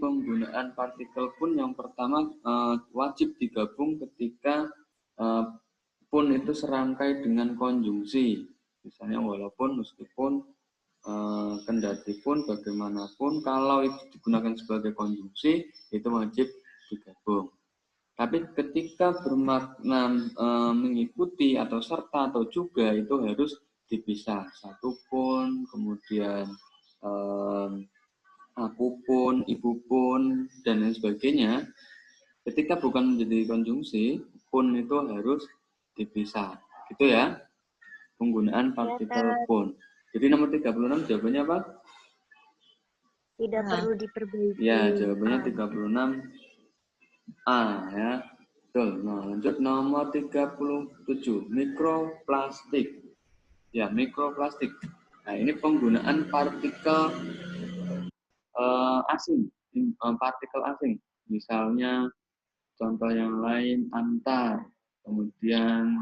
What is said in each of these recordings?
penggunaan partikel pun yang pertama wajib digabung ketika pun itu serangkai dengan konjungsi. Misalnya walaupun, meskipun, kendati pun, bagaimanapun, kalau itu digunakan sebagai konjungsi, itu wajib digabung. Tapi ketika bermakna mengikuti atau serta atau juga, itu harus dipisah. Satu pun, kemudian aku pun, ibu pun, dan lain sebagainya. Ketika bukan menjadi konjungsi, pun itu harus dipisah. Gitu ya, penggunaan partikel pun. Jadi nomor 36 jawabannya apa? Tidak perlu diperbaiki. Ya, jawabannya 36A ya. Betul. Nah, lanjut nomor 37, mikroplastik. Ya, mikroplastik. Nah, ini penggunaan partikel asing, partikel asing. Misalnya contoh yang lain antar, kemudian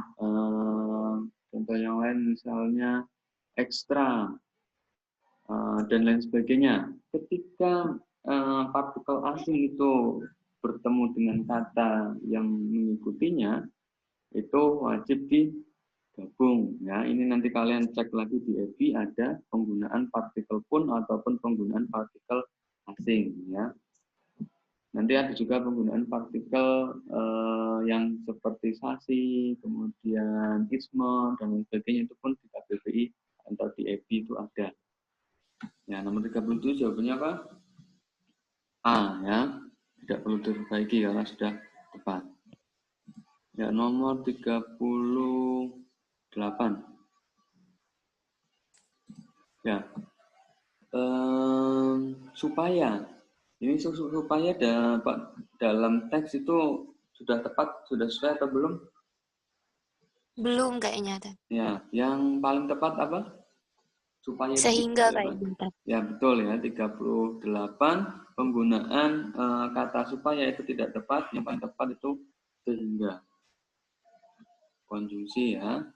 contoh yang lain misalnya ekstra, dan lain sebagainya. Ketika partikel asing itu bertemu dengan kata yang mengikutinya, itu wajib digabung. Ya, ini nanti kalian cek lagi di EBI ada penggunaan partikel pun ataupun penggunaan partikel asing. Ya, nanti ada juga penggunaan partikel yang seperti sasi, kemudian isme, dan lain sebagainya, itu pun di KBBI atau di EBI itu ada. Ya, nomor 37 jawabannya apa? A ya. Tidak perlu diperbaiki karena sudah tepat. Ya, nomor 38. Ya. Supaya ini supaya dalam teks itu sudah tepat, sudah sesuai atau belum? Belum kayaknya. Ya, yang paling tepat apa? Supaya Sehingga kayaknya. Ya, betul ya, 38 penggunaan kata supaya itu tidak tepat, yang paling tepat itu sehingga. Konjungsi ya,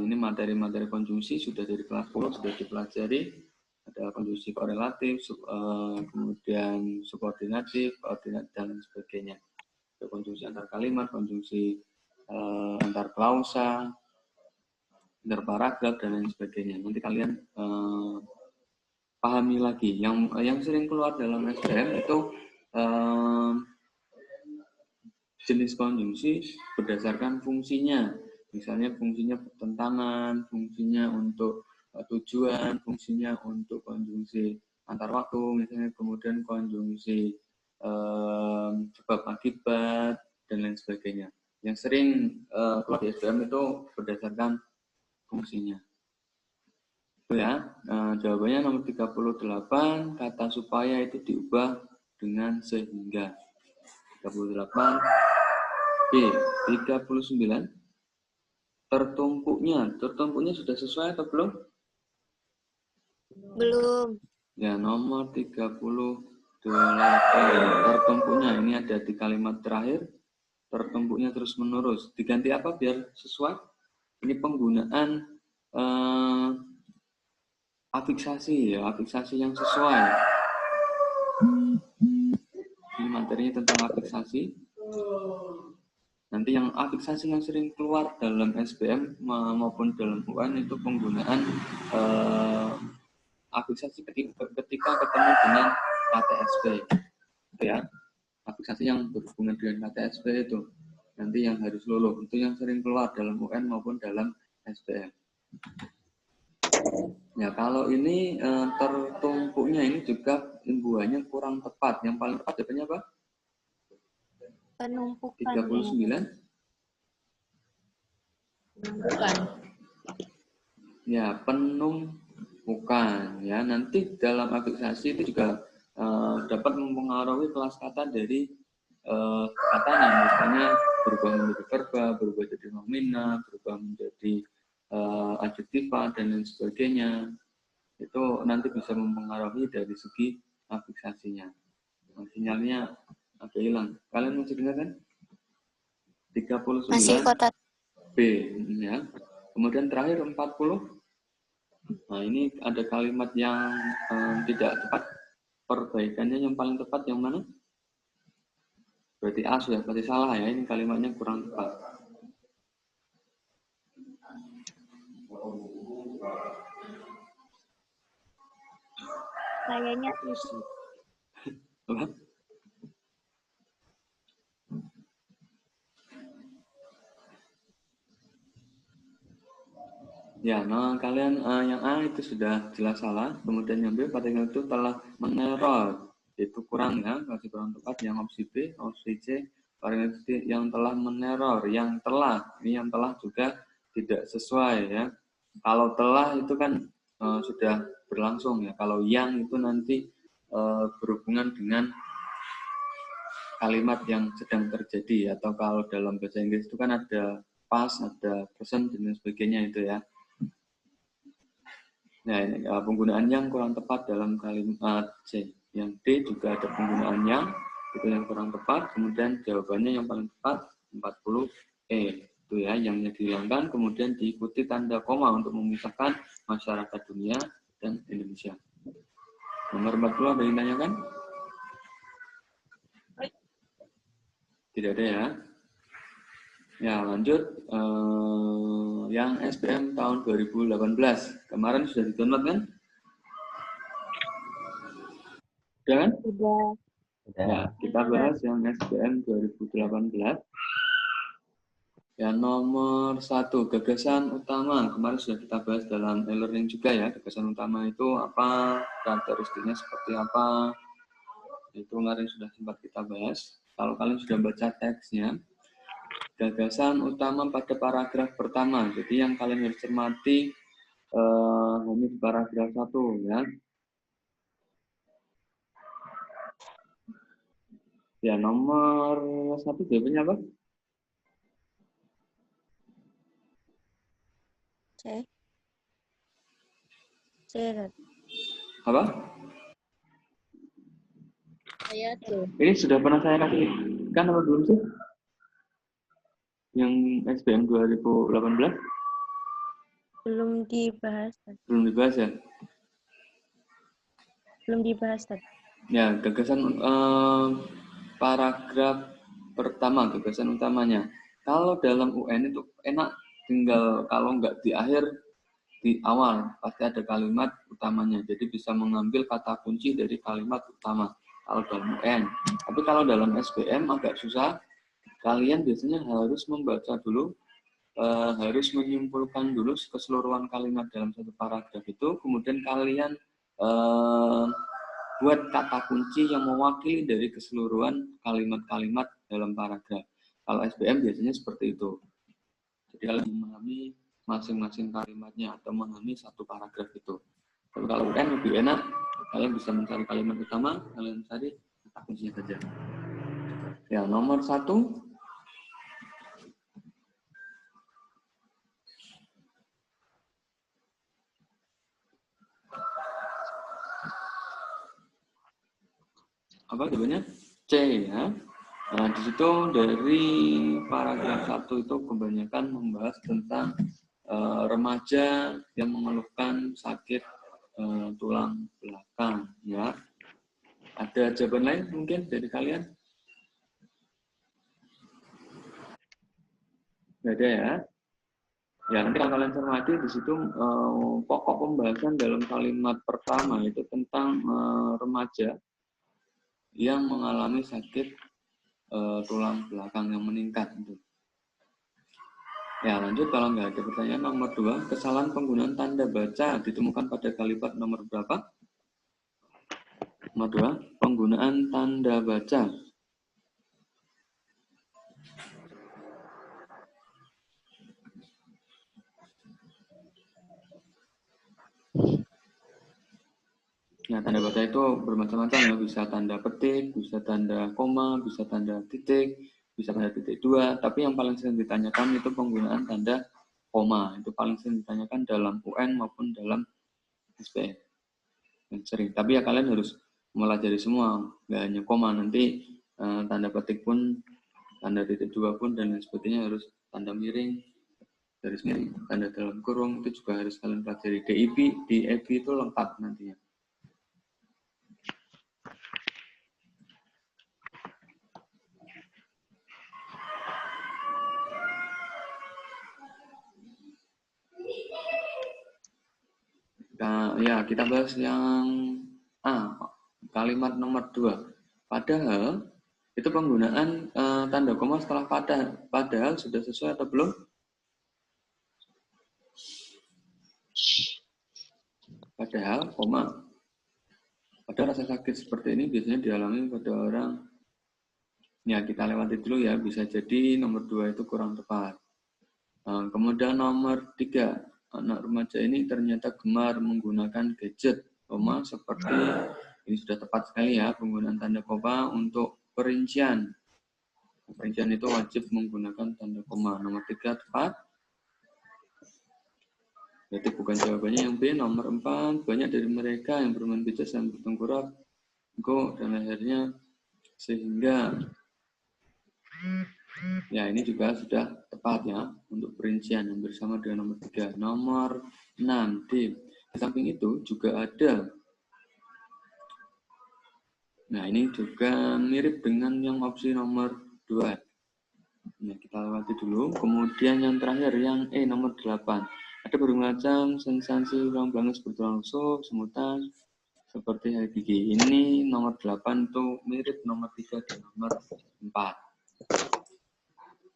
ini materi-materi konjungsi sudah dari kelas 10 sudah dipelajari, ada konjungsi korelatif, kemudian subordinatif, koordinat, dan lain sebagainya. Ada konjungsi antar kalimat, konjungsi antar klausa, antar paragraf, dan lain sebagainya. Nanti kalian pahami lagi. Yang sering keluar dalam SBM itu jenis konjungsi berdasarkan fungsinya. Misalnya fungsinya pertentangan, fungsinya untuk tujuan, fungsinya untuk konjungsi antar waktu, misalnya, kemudian konjungsi sebab akibat, dan lain sebagainya. Yang sering keluar di SBM itu berdasarkan fungsinya. Itu ya, jawabannya nomor 38, kata supaya itu diubah dengan sehingga. 38 B. 39, tertumpuknya sudah sesuai atau belum? Belum. Ya, nomor 38, tertumpuknya ini ada di kalimat terakhir, tertumpuknya terus menerus. Diganti apa biar sesuai? Ini penggunaan afiksasi ya, afiksasi yang sesuai. Ini materinya tentang afiksasi. Nanti yang afiksasi yang sering keluar dalam SBM maupun dalam UN itu penggunaan afiksasi ketika ketemu dengan KTSP. Ya, afiksasi yang berhubungan dengan KTSP itu nanti yang harus luluh. Itu yang sering keluar dalam UN maupun dalam SBM. Ya, kalau ini tertumpuknya ini juga imbuhannya kurang tepat. Yang paling tepat jawabannya apa? Penumpukan. 39. Penumpukan. Ya, penumpukan. Ya, nanti dalam afiksasi itu juga dapat mempengaruhi kelas kata dari katanya. Misalnya berubah menjadi verba, berubah jadi nomina, berubah menjadi adjektiva, dan lain sebagainya. Itu nanti bisa mempengaruhi dari segi afiksasinya. Nah, sinyalnya agak hilang. Kalian masih dengar kan? 39 Masih kotak. B ya. Kemudian terakhir 40. Nah, ini ada kalimat yang tidak tepat. perbaikannya yang paling tepat yang mana? Berarti A sudah pasti salah ya, ini kalimatnya kurang tepat. Kayaknya itu. Apa? Ya, nah kalian yang A itu sudah jelas salah, kemudian yang B partikel itu telah meneror, itu kurang ya, masih kurang tepat. Yang opsi B, opsi C, partikel itu yang telah meneror, yang telah, ini yang telah juga tidak sesuai ya. Kalau telah itu kan sudah berlangsung ya, kalau yang itu nanti berhubungan dengan kalimat yang sedang terjadi, atau kalau dalam bahasa Inggris itu kan ada past, ada present, dan sebagainya itu ya. Nah, ini penggunaan yang kurang tepat dalam kalimat C. Yang D juga ada penggunaan yang, itu yang kurang tepat. Kemudian jawabannya yang paling tepat 40E. Itu ya, yang dihilangkan, kemudian diikuti tanda koma untuk memisahkan masyarakat dunia dan Indonesia. Nomor 40 ada yang ditanyakan? Tidak ada ya. Ya, lanjut. Yang SBM tahun 2018. Kemarin sudah di-download kan? Sudah kan? Sudah. Ya, kita bahas yang SBM 2018. Ya, nomor 1, gagasan utama. Kemarin sudah kita bahas dalam e-learning juga ya. Gagasan utama itu apa, karakteristiknya seperti apa. Itu kemarin sudah sempat kita bahas. Kalau kalian sudah baca teksnya, gagasan utama pada paragraf pertama. Jadi yang kalian harus cermati ini di paragraf 1 ya. Ya, nomor 1 jawabannya apa? C. Apa? Saya tuh. Ini sudah pernah saya kasih kan apa belum sih? Yang SBM 2018? Belum dibahas. Belum dibahas ya? Belum dibahas tadi. Ya, gagasan paragraf pertama, gagasan utamanya. Kalau dalam UN itu enak, tinggal kalau nggak di akhir, di awal pasti ada kalimat utamanya. Jadi bisa mengambil kata kunci dari kalimat utama kalau dalam UN. Tapi kalau dalam SBM agak susah. Kalian biasanya harus membaca dulu, harus menyimpulkan dulu keseluruhan kalimat dalam satu paragraf itu, kemudian kalian buat kata kunci yang mewakili dari keseluruhan kalimat-kalimat dalam paragraf. Kalau SBM biasanya seperti itu. Jadi kalian memahami masing-masing kalimatnya atau memahami satu paragraf itu. Tapi kalau UN lebih enak, kalian bisa mencari kalimat utama, kalian cari kata kuncinya saja. Ya, nomor 1. Apa jawabannya? C ya. Nah, di situ dari paragraf 1 itu kebanyakan membahas tentang remaja yang mengeluhkan sakit tulang belakang ya. Ada jawaban lain mungkin dari kalian? Nggak ada ya. Ya, nanti kalau kalian cermati di situ pokok pembahasan dalam kalimat pertama itu tentang remaja yang mengalami sakit tulang belakang yang meningkat. Ya, lanjut kalau nggak ada pertanyaan. Nomor 2, kesalahan penggunaan tanda baca ditemukan pada kalimat nomor berapa? Nomor 2, penggunaan tanda baca. Nah, tanda baca itu bermacam-macam ya, bisa tanda petik, bisa tanda koma, bisa tanda titik, bisa tanda titik 2, tapi yang paling sering ditanyakan itu penggunaan tanda koma. Itu paling sering ditanyakan dalam UN maupun dalam SPM. Yang sering. Tapi ya kalian harus melajari semua, nggak hanya koma, nanti tanda petik pun, tanda titik 2 pun, dan lain sebagainya harus tanda miring, garis miring, tanda dalam kurung, itu juga harus kalian pelajari. DIP, DIP itu lengkap nantinya. Ya, kita bahas yang kalimat nomor 2. Padahal itu penggunaan tanda koma setelah padahal sudah sesuai atau belum? Padahal, koma. Pada rasa sakit seperti ini biasanya dialami pada orang. Ya, kita lewati dulu ya. Bisa jadi nomor 2 itu kurang tepat. Kemudian nomor 3. Anak remaja ini ternyata gemar menggunakan gadget, koma, seperti ini sudah tepat sekali ya penggunaan tanda koma untuk perincian. Perincian itu wajib menggunakan tanda koma. Nomor 3 tepat. Berarti bukan jawabannya yang B. Nomor 4, banyak dari mereka yang bermain pijat dan bertengkurap, dan akhirnya sehingga ya ini juga sudah tepat ya untuk perincian yang bersama dengan nomor 3. Nomor 6 D. Di samping itu juga ada. Nah, ini juga mirip dengan yang opsi nomor 2. Nah, kita lewati dulu. Kemudian yang terakhir yang E nomor 8. Ada bermacam sensasi ulang-ulang seperti langsung, semutan, seperti hal gigi. Ini nomor 8 itu mirip nomor 3 dan nomor 4.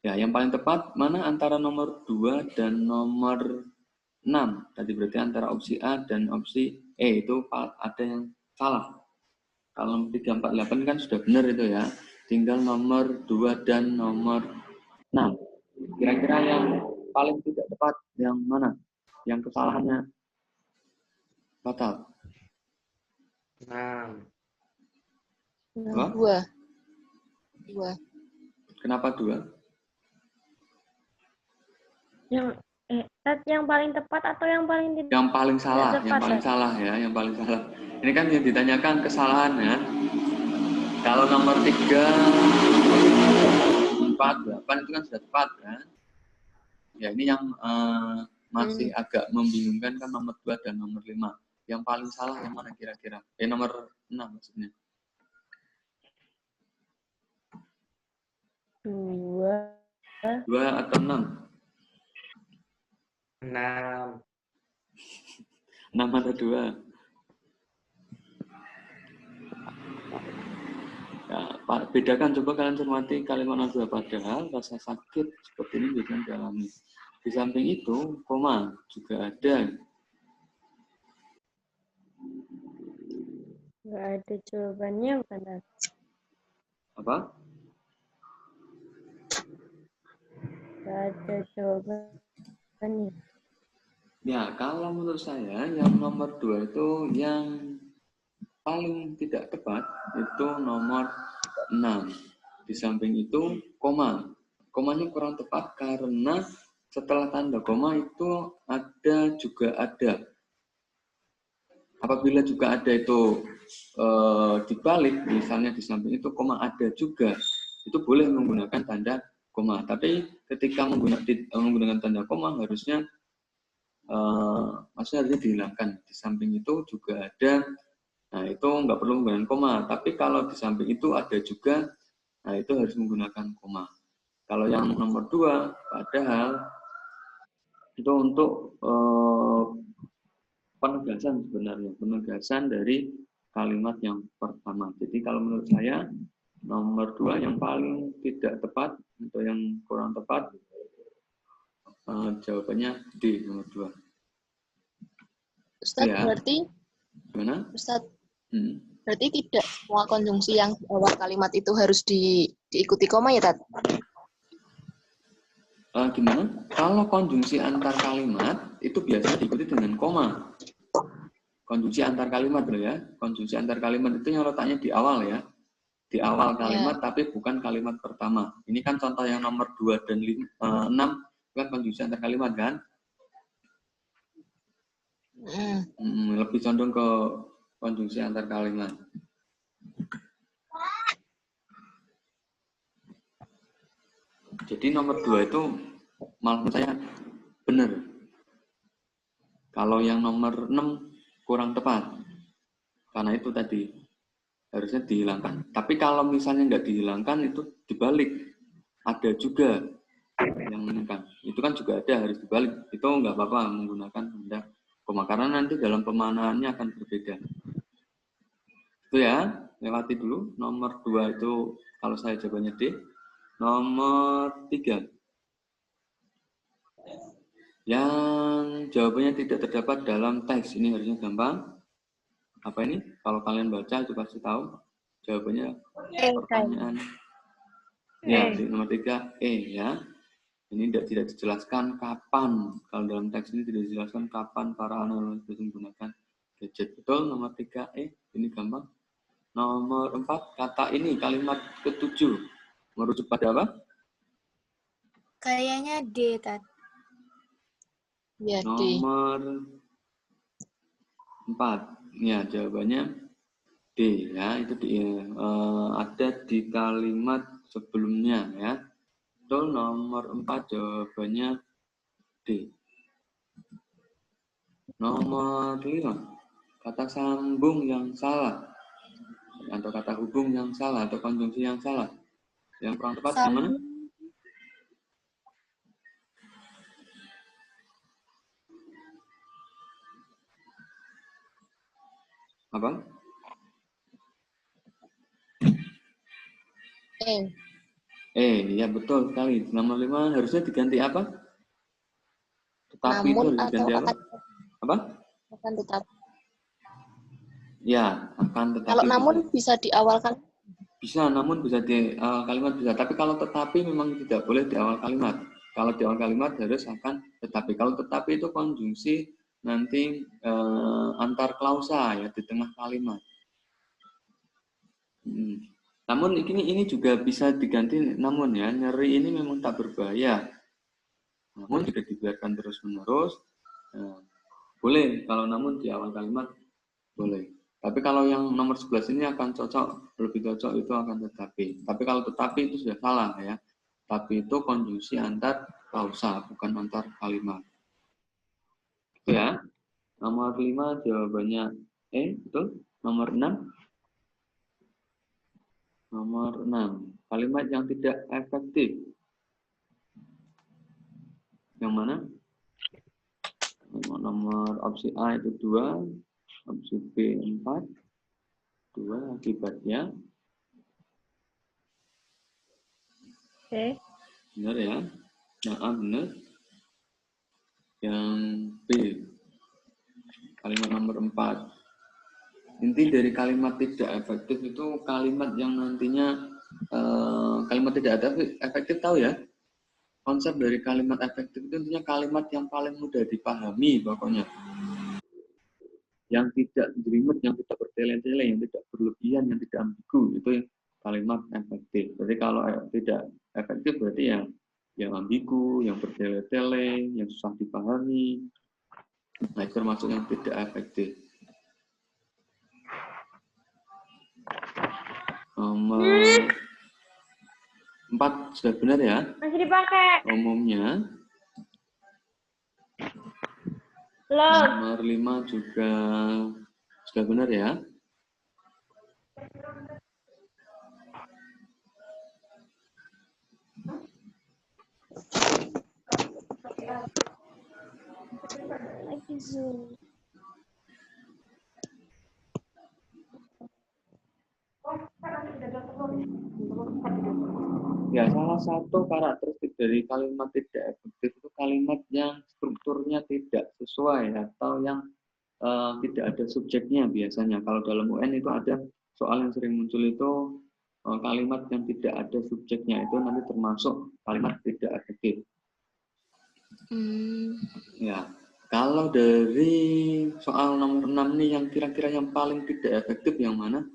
Ya, yang paling tepat mana antara nomor 2 dan nomor 6? Tadi berarti antara opsi A dan opsi E itu ada yang salah. Kalau 3, 4, 8 kan sudah benar itu ya. Tinggal nomor 2 dan nomor 6. Kira-kira yang paling tidak tepat yang mana? Yang kesalahannya fatal. 6. 2. Kenapa 2? Yang paling tepat atau yang paling tidak? Yang paling salah, tepat, yang paling salah ya, yang paling salah. Ini kan yang ditanyakan kesalahan ya. Kalau nomor 3, 4, 8 itu kan sudah tepat kan? Ya ini yang masih agak membingungkan kan nomor 2 dan nomor 5. Yang paling salah yang mana kira-kira? Nomor 6 maksudnya. 2 atau 6? 6. 6 atau 2? Ya, bedakan, coba kalian cermati kalimat nomor 2. Padahal rasa sakit seperti ini biasanya dialami. Di samping itu, koma juga ada. Nggak ada jawabannya, bukan? Apa? Nggak ada jawabannya. Ya, kalau menurut saya yang nomor 2 itu yang paling tidak tepat itu nomor 6. Di samping itu koma. Komanya kurang tepat karena setelah tanda koma itu juga ada. Apabila juga ada itu dibalik, misalnya di samping itu koma ada juga, itu boleh menggunakan tanda koma. Tapi ketika menggunakan tanda koma harusnya maksudnya harusnya dihilangkan. Di samping itu juga ada, nah itu nggak perlu menggunakan koma. Tapi kalau di samping itu ada juga, nah itu harus menggunakan koma. Kalau yang nomor 2, padahal itu untuk penegasan sebenarnya, penegasan dari kalimat yang pertama. Jadi kalau menurut saya nomor 2 yang paling tidak tepat atau yang kurang tepat, jawabannya D, nomor 2. Ustadz, ya. Berarti Gimana? Ustadz, berarti tidak semua konjungsi yang di awal kalimat itu harus diikuti koma ya, Tat? Gimana? Kalau konjungsi antar kalimat itu biasanya diikuti dengan koma. Konjungsi antar kalimat loh ya. Konjungsi antar kalimat itu yang letaknya di awal ya. Di awal kalimat tapi bukan kalimat pertama. Ini kan contoh yang nomor 2 dan 6 kan konjungsi antar kalimat kan? Lebih condong ke konjungsi antar kalimat. Jadi nomor 2 itu malah saya benar. Kalau yang nomor 6 kurang tepat. Karena itu tadi harusnya dihilangkan. Tapi kalau misalnya nggak dihilangkan itu dibalik. Ada juga yang meningkat. Itu kan juga ada harus dibalik. Itu nggak apa-apa menggunakan tanda koma, karena nanti dalam pemanaannya akan berbeda. Itu ya, lewati dulu. Nomor 2 itu kalau saya jawabannya D. Nomor 3. Yang jawabannya tidak terdapat dalam teks. Ini harusnya gampang. Apa ini? Kalau kalian baca itu pasti tahu. Jawabannya pertanyaan. Ya, di nomor 3 ya. Ini tidak dijelaskan kapan. Kalau dalam teks ini tidak dijelaskan kapan para analis menggunakan gadget. Betul, nomor 3 ini gampang. Nomor 4, kata ini kalimat ke-7 merujuk pada apa? Kayaknya D, Tat. Ya, D. Nomor 4. Ya, jawabannya D ya, itu ada di kalimat sebelumnya ya. Betul, nomor 4 jawabannya D. Nomor 5, kata sambung yang salah atau kata hubung yang salah atau konjungsi yang salah. Yang kurang tepat yang mana? Apa? Ya betul sekali. Nomor 5 harusnya diganti apa? Tetapi Namun itu harus diganti apa? Apa? Akan tetapi. Ya, akan tetapi. Kalau namun bisa di awal kan? Bisa, namun bisa di awal kalimat bisa. Tapi kalau tetapi memang tidak boleh di awal kalimat. Kalau di awal kalimat harus akan tetapi. Kalau tetapi itu konjungsi nanti antar klausa ya di tengah kalimat. Namun ini juga bisa diganti namun ya, nyeri ini memang tak berbahaya. Namun jika dibiarkan terus-menerus boleh, kalau namun di awal kalimat boleh. Tapi kalau yang nomor 11 ini akan lebih cocok itu akan tetapi. Tapi kalau tetapi itu sudah salah ya. Tapi itu konjungsi antar klausa, bukan antar kalimat. Itu ya. Nomor 5 jawabannya betul. Nomor 6. Nomor 6. Kalimat yang tidak efektif. Yang mana? Nomor opsi A itu 2. Opsi B 4. 2 akibatnya. Benar ya. Yang A benar. Yang B. Kalimat nomor 4. Inti dari kalimat tidak efektif itu kalimat yang nantinya kalimat tidak efektif tahu ya. Konsep dari kalimat efektif itu intinya kalimat yang paling mudah dipahami pokoknya. Yang tidak jelimet, yang tidak bertele-tele, yang tidak berlebihan, yang tidak ambigu, itu kalimat efektif. Jadi kalau tidak efektif berarti yang ambigu, yang bertele-tele, yang susah dipahami. Nah, itu termasuk yang tidak efektif. Nomor 4 sudah benar ya? Masih dipakai. Umumnya. Loh. Nomor 5 juga sudah benar ya? Lagi Zoom. Ya, salah satu karakteristik dari kalimat tidak efektif itu kalimat yang strukturnya tidak sesuai atau yang tidak ada subjeknya biasanya. Kalau dalam UN itu ada soal yang sering muncul itu kalimat yang tidak ada subjeknya itu nanti termasuk kalimat tidak efektif. Ya, kalau dari soal nomor 6 nih yang kira-kira yang paling tidak efektif yang mana?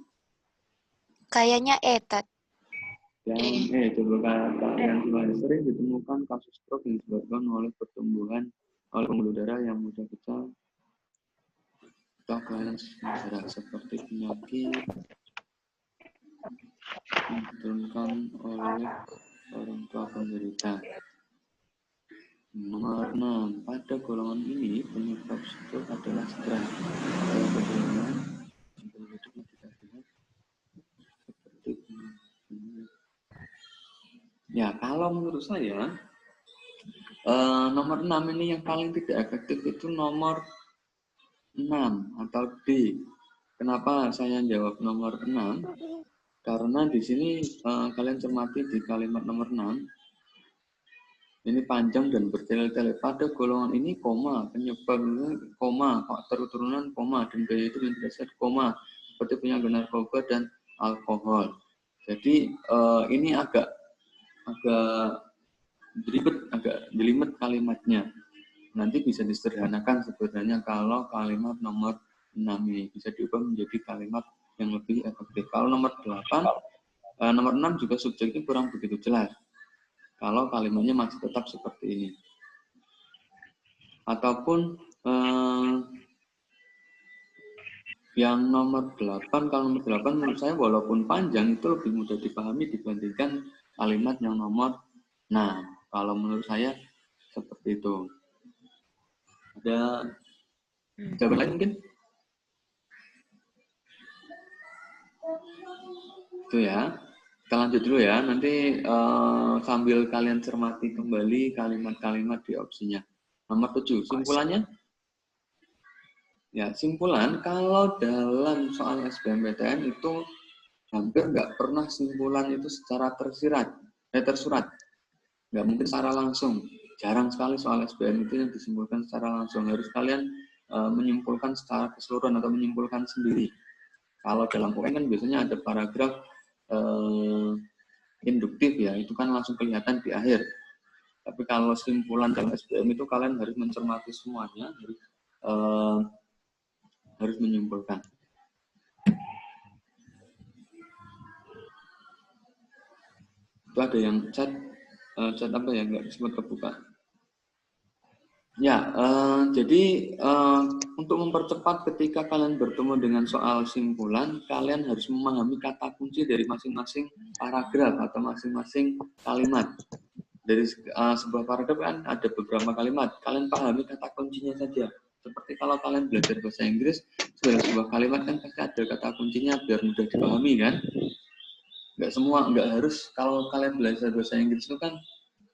Kayaknya Tat. Yang itu kata yang sering ditemukan kasus stroke yang disebabkan oleh pertumbuhan oleh pembuluh darah yang mudah pecah atau balance darah seperti penyakit yang diturunkan oleh orang tua penderita. Nomor 6, pada golongan ini penyebab stroke adalah stres. Pada golongan hidup tidak sehat seperti ya, kalau menurut saya nomor 6 ini yang paling tidak efektif itu nomor 6 atau D. Kenapa saya jawab nomor 6? Karena di sini kalian cermati di kalimat nomor 6. Ini panjang dan bertele-tele. Pada golongan ini, koma, penyebab, koma, faktor turunan, koma, dan gaya itu yang tidak koma, seperti penyalahgunaan narkoba dan alkohol. Jadi ini agak beribet, agak jelimet kalimatnya. Nanti bisa disederhanakan sebenarnya kalau kalimat nomor 6 ini bisa diubah menjadi kalimat yang lebih efektif. Kalau nomor 8, nomor 6 juga subjeknya kurang begitu jelas. Kalau kalimatnya masih tetap seperti ini. Ataupun yang nomor 8, kalau nomor 8 menurut saya walaupun panjang itu lebih mudah dipahami dibandingkan kalimat yang nomor 6. Kalau menurut saya seperti itu. Ada jawaban lain mungkin? Itu ya. Kita lanjut dulu ya, nanti sambil kalian cermati kembali kalimat-kalimat di opsinya. Nomor 7, simpulannya? Ya, simpulan kalau dalam soal SBMPTN itu hampir nggak pernah simpulan itu secara tersurat. Nggak mungkin secara langsung. Jarang sekali soal SBM itu yang disimpulkan secara langsung. Harus kalian menyimpulkan secara keseluruhan atau menyimpulkan sendiri. Kalau dalam UN kan biasanya ada paragraf induktif ya, itu kan langsung kelihatan di akhir. Tapi kalau simpulan dalam SBM itu kalian harus mencermati semuanya, harus menyimpulkan. Itu ada yang chat apa ya, nggak sempat kebuka. Ya, jadi untuk mempercepat ketika kalian bertemu dengan soal simpulan, kalian harus memahami kata kunci dari masing-masing paragraf atau masing-masing kalimat. Dari sebuah paragraf kan ada beberapa kalimat, kalian pahami kata kuncinya saja. Seperti kalau kalian belajar bahasa Inggris, dalam sebuah kalimat kan pasti ada kata kuncinya biar mudah dipahami kan. Nggak harus, kalau kalian belajar bahasa Inggris itu kan,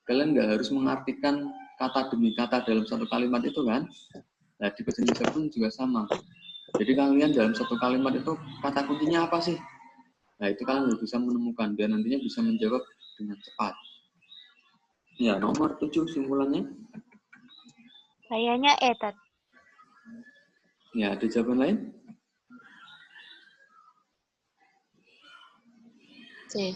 kalian nggak harus mengartikan kata demi kata dalam satu kalimat itu kan. Nah, di bahasa Indonesia pun juga sama. Jadi kalian dalam satu kalimat itu kata kuncinya apa sih? Nah, itu kalian bisa menemukan dan nantinya bisa menjawab dengan cepat. Ya, nomor 7 simpulannya. Kayaknya Tat. Ya, ada jawaban lain? C.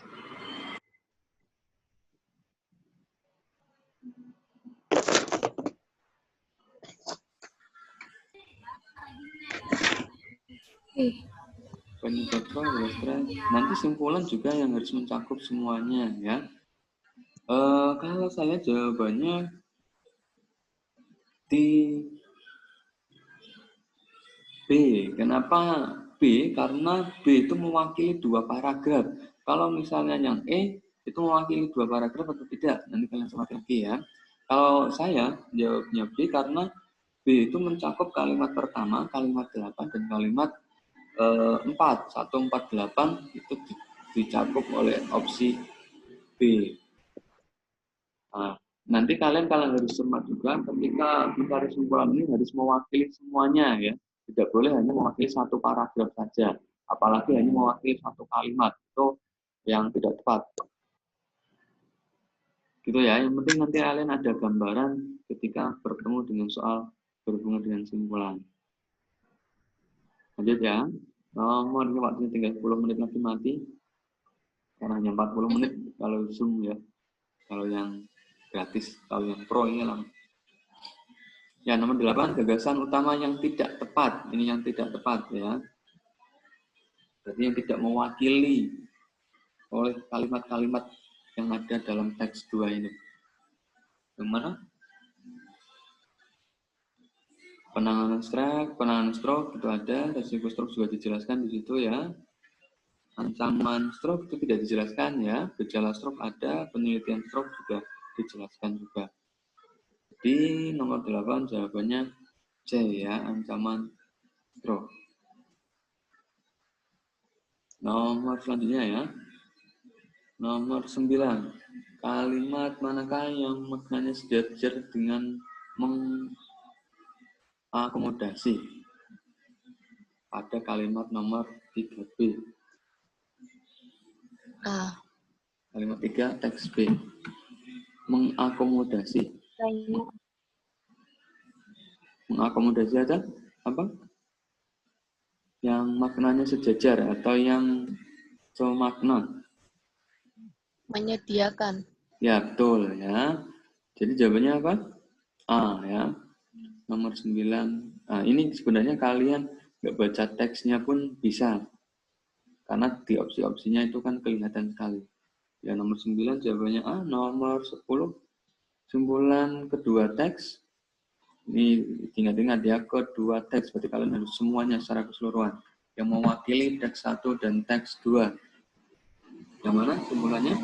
Penyebab stres. Nanti simpulan juga yang harus mencakup semuanya ya. Kalau saya jawabannya di B. Kenapa B? Karena B itu mewakili 2 paragraf. Kalau misalnya yang E itu mewakili 2 paragraf atau tidak, nanti kalian cermati lagi ya. Kalau saya jawabnya B karena B itu mencakup kalimat pertama, kalimat 8 dan kalimat 4. 1, 4, 8 itu dicakup oleh opsi B. Nah, nanti kalian harus cermat juga ketika mencari simpulan ini harus mewakili semuanya ya. Tidak boleh hanya mewakili 1 paragraf saja. Apalagi hanya mewakili 1 kalimat. Itu yang tidak tepat. Gitu ya. Yang penting nanti kalian ada gambaran ketika bertemu dengan soal berhubungan dengan simpulan. Lanjut ya. Mohon ini waktunya tinggal 10 menit lagi mati. Karena hanya 40 menit kalau Zoom ya. Kalau yang gratis, kalau yang pro ini lah. Ya, nomor 8, gagasan utama yang tidak tepat. Ini yang tidak tepat ya. Berarti yang tidak mewakili oleh kalimat-kalimat yang ada dalam teks 2 ini. Yang mana? Penanganan stroke itu ada, resiko stroke juga dijelaskan di situ ya. Ancaman stroke itu tidak dijelaskan ya. Gejala stroke ada, penelitian stroke juga dijelaskan juga. Di nomor 8 jawabannya C ya, ancaman stroke. Nomor selanjutnya ya. Nomor 9. Kalimat manakah yang maknanya sejajar dengan mengakomodasi? pada kalimat nomor 3B. A. Kalimat 3 teks B. Mengakomodasi. Mengakomodasi ada apa? Yang maknanya sejajar atau yang semakna. Menyediakan. Ya, betul ya. Jadi jawabannya apa? A ya. Nomor 9. Nah, ini sebenarnya kalian nggak baca teksnya pun bisa. Karena di opsi-opsinya itu kan kelihatan sekali. Ya, nomor 9 jawabannya A. Nomor 10. Simpulan kedua teks. Ini ingat-ingat ya, kedua teks. Berarti kalian harus semuanya secara keseluruhan. Yang mewakili teks 1 dan teks 2. Yang mana simpulannya?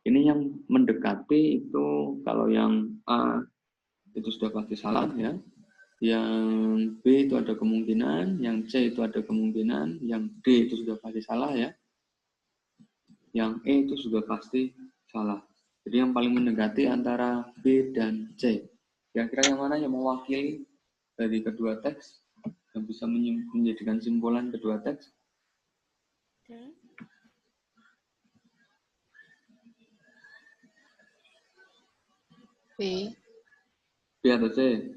Ini yang mendekati itu kalau yang A itu sudah pasti salah ya. Yang B itu ada kemungkinan, yang C itu ada kemungkinan, yang D itu sudah pasti salah ya. Yang E itu sudah pasti salah. Jadi yang paling mendekati antara B dan C. Kira-kira yang mana yang mewakili dari kedua teks yang bisa menjadikan simpulan kedua teks? B. B atau C?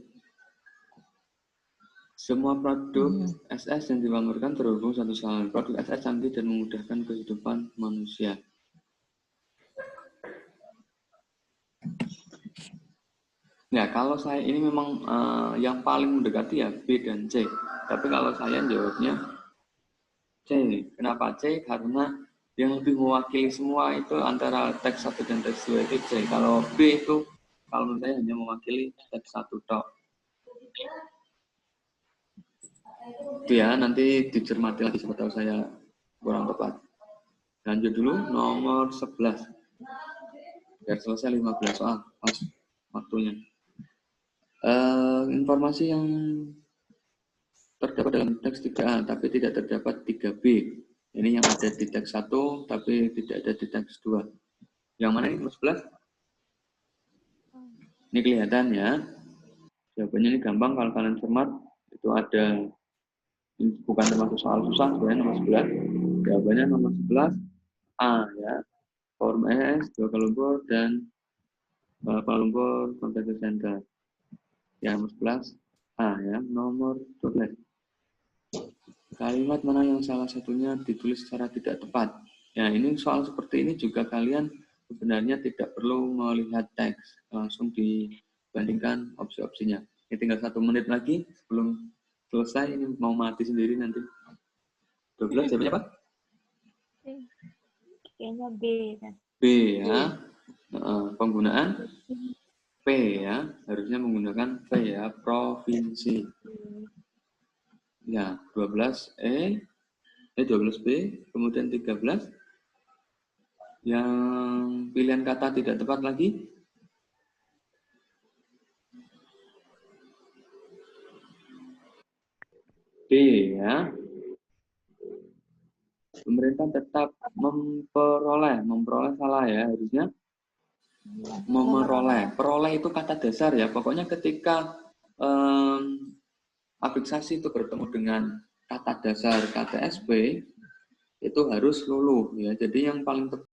Semua produk SS yang dipamerkan terhubung satu sama lain. Produk SS canggih dan memudahkan kehidupan manusia. Ya, kalau saya ini memang yang paling mendekati ya B dan C. Tapi kalau saya jawabnya C. Kenapa C? Karena yang lebih mewakili semua itu antara teks 1 dan teks 2 itu C. Kalau B itu, kalau menurut saya hanya mewakili teks 1 tok. Itu ya, nanti dicermati lagi siapa tahu saya kurang tepat. Lanjut dulu, nomor 11. Biar selesai 15 soal, pas waktunya. Informasi yang terdapat dalam teks 3A, tapi tidak terdapat 3B. Ini yang ada di teks 1, tapi tidak ada di teks 2. Yang mana ini, nomor 11? Ini kelihatan ya. Jawabannya ini gampang kalau kalian cermat. Itu ada, bukan termasuk soal susah, sebenarnya nomor 11. Jawabannya nomor 11, A ya. Forum S, Kuala Lumpur, dan Kuala Lumpur Convention Center. Ya, nomor 11, A ya. Nomor 12. Kalimat mana yang salah satunya ditulis secara tidak tepat? Ya, ini soal seperti ini juga kalian sebenarnya tidak perlu melihat teks. Langsung dibandingkan opsi-opsinya. Ini tinggal 1 menit lagi sebelum selesai. Ini mau mati sendiri nanti. 12, jawabannya apa? Kayaknya B kan. B ya. Penggunaan P ya. Harusnya menggunakan P ya. Provinsi. Ya, 12B, kemudian 13. Yang pilihan kata tidak tepat lagi. D ya. Pemerintah tetap memperoleh salah ya harusnya. Peroleh itu kata dasar ya. Pokoknya ketika afiksasi itu bertemu dengan kata dasar KTSP itu harus luluh ya. Jadi yang paling tepat